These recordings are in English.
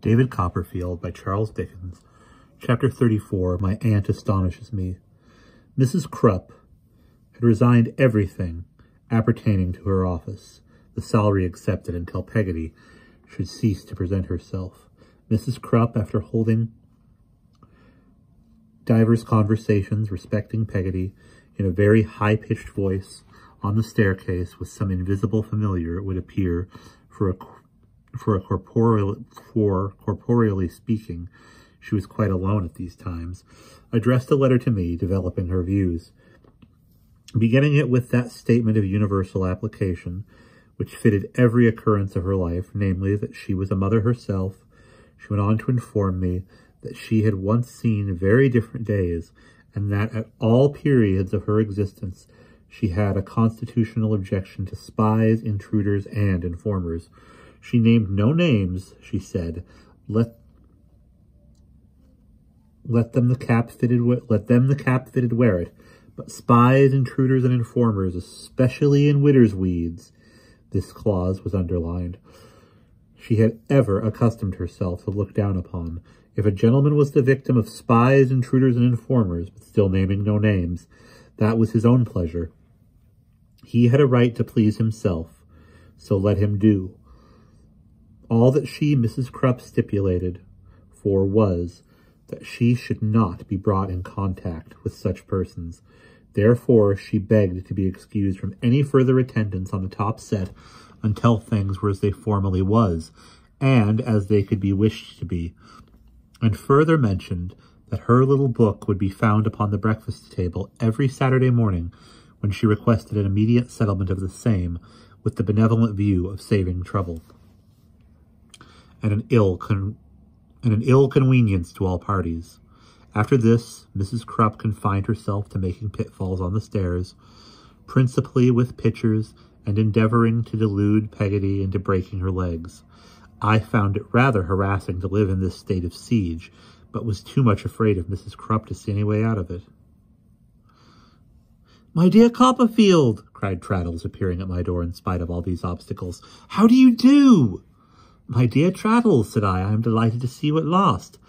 David Copperfield by Charles Dickens. Chapter 34, My Aunt Astonishes Me. Mrs. Krupp had resigned everything appertaining to her office, the salary accepted until Peggotty should cease to present herself. Mrs. Krupp, after holding divers conversations respecting Peggotty in a very high-pitched voice on the staircase with some invisible familiar, it would appear, corporeally speaking, she was quite alone at these times, addressed a letter to me developing her views, beginning it with that statement of universal application which fitted every occurrence of her life, namely that she was a mother herself. She went on to inform me that she had once seen very different days, and that at all periods of her existence she had a constitutional objection to spies, intruders, and informers. She named no names, she said. Let them the cap fitted wear it. But spies, intruders, and informers, especially in widow's weeds, this clause was underlined, she had ever accustomed herself to look down upon. If a gentleman was the victim of spies, intruders, and informers, but still naming no names, that was his own pleasure. He had a right to please himself, so let him do. All that she, Mrs. Krupp, stipulated for was that she should not be brought in contact with such persons. Therefore, she begged to be excused from any further attendance on the top set until things were as they formerly was, and as they could be wished to be, and further mentioned that her little book would be found upon the breakfast table every Saturday morning, when she requested an immediate settlement of the same, with the benevolent view of saving trouble and an ill convenience to all parties. After this, Mrs. Krupp confined herself to making pitfalls on the stairs, principally with pitchers, and endeavouring to delude Peggotty into breaking her legs. I found it rather harassing to live in this state of siege, but was too much afraid of Mrs. Krupp to see any way out of it. "My dear Copperfield," cried Traddles, appearing at my door in spite of all these obstacles. "How do you do?" "My dear Traddles," said I am delighted to see you at last.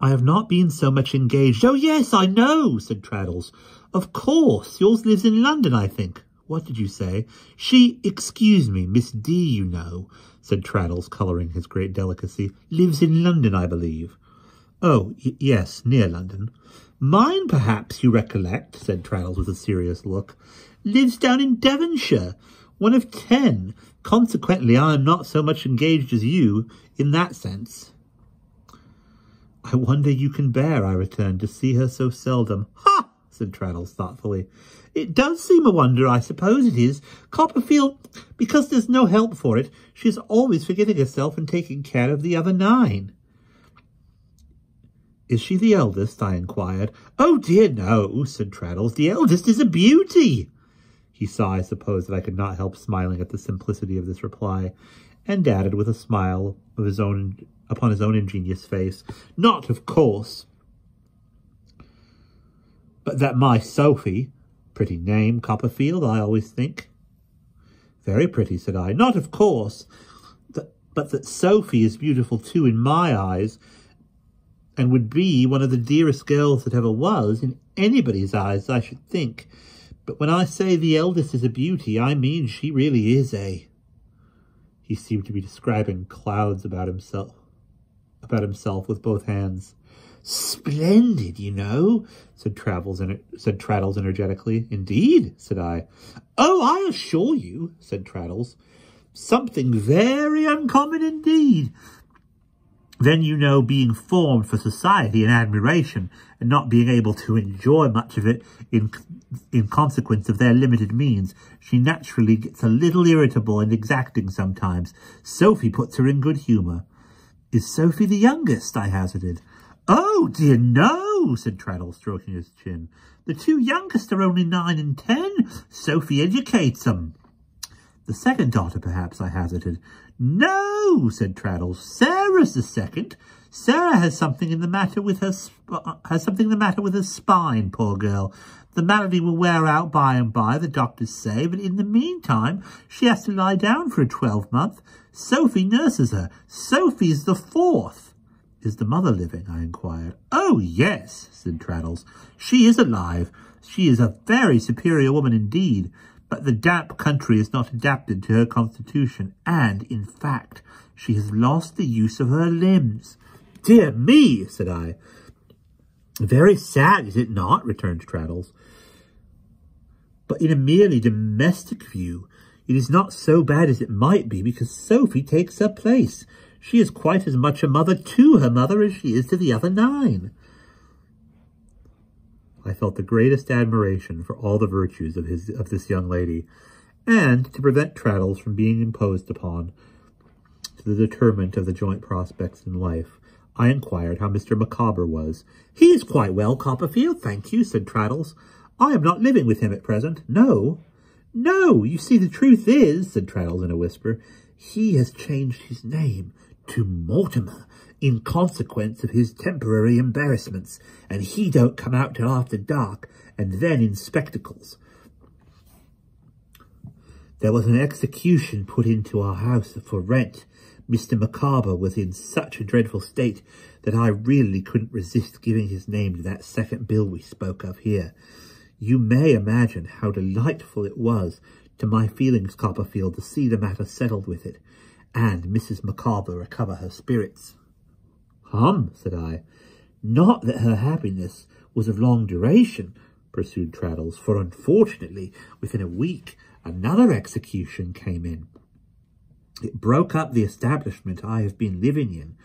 I have not been so much engaged." "Oh, yes, I know," said Traddles. "Of course, yours lives in London, I think." "What did you say?" Excuse me, Miss D, you know," said Traddles, colouring his great delicacy. "Lives in London, I believe." "Oh, yes, near London." "Mine, perhaps, you recollect," said Traddles with a serious look. "Lives down in Devonshire, one of 10. Consequently, I am not so much engaged as you, in that sense." "I wonder you can bear," I returned, "to see her so seldom." "Ha!" said Traddles thoughtfully. "It does seem a wonder, I suppose it is. Copperfield, because there's no help for it, she is always forgetting herself and taking care of the other 9. "Is she the eldest?" I inquired. "Oh, dear, no," said Traddles. "The eldest is a beauty." He saw, I suppose, that I could not help smiling at the simplicity of this reply, and added with a smile of his own upon his own ingenious face, "Not, of course, but that my Sophie—" "Pretty name, Copperfield, I always think." "Very pretty," said I. "Not, of course, but that Sophie is beautiful too in my eyes, and would be one of the dearest girls that ever was, in anybody's eyes, I should think. But when I say the eldest is a beauty, I mean she really is a—" He seemed to be describing clouds about himself with both hands. "Splendid, you know," said Traddles energetically. "Indeed," said I. "Oh, I assure you," said Traddles. "Something very uncommon indeed. Then, you know, being formed for society and admiration, and not being able to enjoy much of it in consequence of their limited means, she naturally gets a little irritable and exacting sometimes. Sophie puts her in good humour." "Is Sophie the youngest?" I hazarded. "Oh, dear, no," said Traddles, stroking his chin. "The 2 youngest are only 9 and 10. Sophie educates 'em." The second daughter, perhaps, I hazarded. No, said Traddles. Sarah's the second. Sarah has something the matter with her spine, poor girl. The malady will wear out by and by, the doctors say, but in the meantime she has to lie down for a 12-month. Sophie nurses her. Sophie's the fourth. Is the mother living? I inquired. Oh, yes, said Traddles. She is alive. She is a very superior woman indeed, but the damp country is not adapted to her constitution, and, in fact, she has lost the use of her limbs. Dear me, said I. Very sad, is it not? Returned Traddles. But in a merely domestic view, it is not so bad as it might be, because Sophie takes her place. She is quite as much a mother to her mother as she is to the other 9. I felt the greatest admiration for all the virtues of this young lady, and to prevent Traddles from being imposed upon to the determent of the joint prospects in life, I inquired how Mr. Micawber was. He is quite well, Copperfield, thank you, said Traddles. I am not living with him at present. No, no, you see, the truth is, said Traddles in a whisper, he has changed his name to Mortimer in consequence of his temporary embarrassments, and he don't come out till after dark, and then in spectacles. There was an execution put into our house for rent. Mr. Micawber was in such a dreadful state that I really couldn't resist giving his name to that second bill we spoke of here. You may imagine how delightful it was to my feelings, Copperfield, to see the matter settled with it, and Mrs. Micawber recover her spirits. Hum, said I. Not that her happiness was of long duration, pursued Traddles, for unfortunately, within a week, another execution came in. It broke up the establishment I have been living in,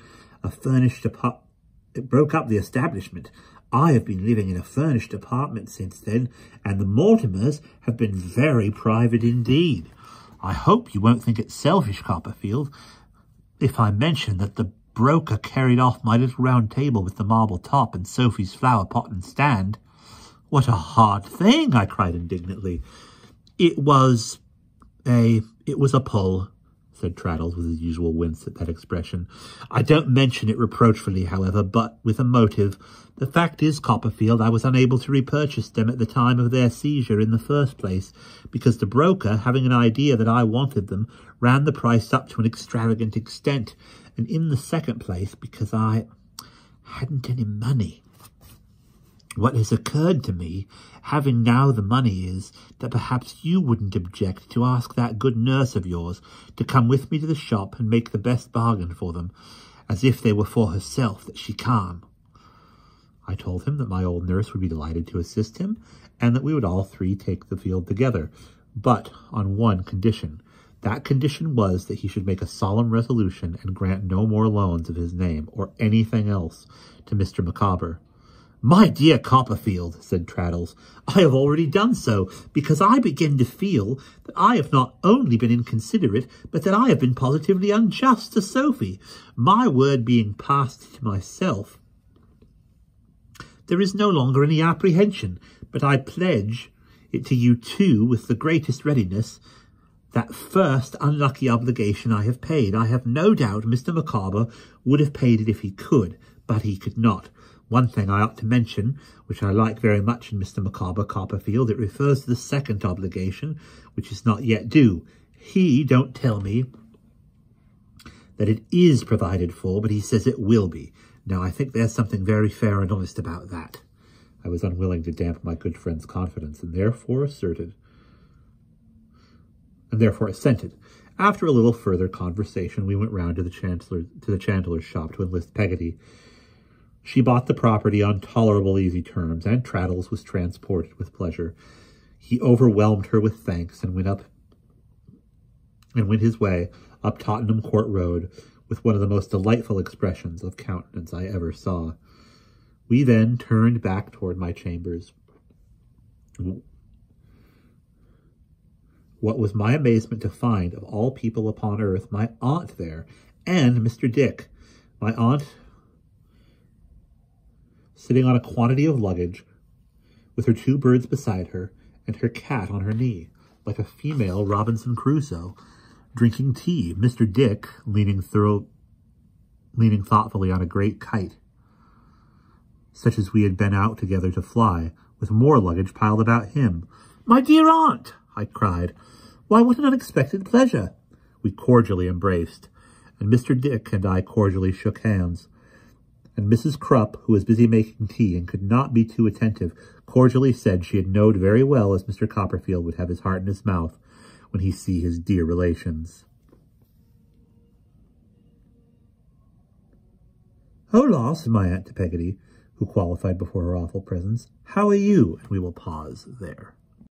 It broke up the establishment. I have been living in a furnished apartment since then, and the Mortimers have been very private indeed. I hope you won't think it selfish, Copperfield, if I mention that the broker carried off my little round table with the marble top and Sophie's flower pot and stand. What a hard thing, I cried indignantly. It was a pull, said Traddles with his usual wince at that expression. I don't mention it reproachfully, however, but with a motive. The fact is, Copperfield, I was unable to repurchase them at the time of their seizure in the first place, because the broker, having an idea that I wanted them, ran the price up to an extravagant extent, and in the second place, because I hadn't any money. What has occurred to me, having now the money, is that perhaps you wouldn't object to ask that good nurse of yours to come with me to the shop and make the best bargain for them, as if they were for herself that she can. I told him that my old nurse would be delighted to assist him, and that we would all 3 take the field together, but on one condition. That condition was that he should make a solemn resolution and grant no more loans of his name, or anything else, to Mr. Micawber. My dear Copperfield, said Traddles, I have already done so, because I begin to feel that I have not only been inconsiderate, but that I have been positively unjust to Sophie. My word being passed to myself, there is no longer any apprehension, but I pledge it to you too with the greatest readiness. That first unlucky obligation I have paid. I have no doubt Mr. Micawber would have paid it if he could, but he could not. One thing I ought to mention, which I like very much in Mr. Micawber, Copperfield, it refers to the second obligation, which is not yet due. He don't tell me that it is provided for, but he says it will be. Now, I think there's something very fair and honest about that. I was unwilling to damp my good friend's confidence, and therefore assented. After a little further conversation, we went round to the chandler's shop to enlist Peggotty. She bought the property on tolerable easy terms, and Traddles was transported with pleasure. He overwhelmed her with thanks and went his way up Tottenham Court Road with one of the most delightful expressions of countenance I ever saw. We then turned back toward my chambers. What was my amazement to find, of all people upon earth, my aunt there, and Mr. Dick. My aunt sitting on a quantity of luggage, with her 2 birds beside her, and her cat on her knee. like a female Robinson Crusoe, drinking tea, Mr. Dick leaning thoughtfully on a great kite, such as we had been out together to fly, with more luggage piled about him. "My dear aunt!" I cried. "Why, what an unexpected pleasure!" We cordially embraced, and Mr. Dick and I cordially shook hands. And Mrs. Krupp, who was busy making tea and could not be too attentive, cordially said she had knowed very well as Mr. Copperfield would have his heart in his mouth when he see his dear relations. "Hola," said my aunt to Peggotty, who qualified before her awful presence. "How are you?" And we will pause there.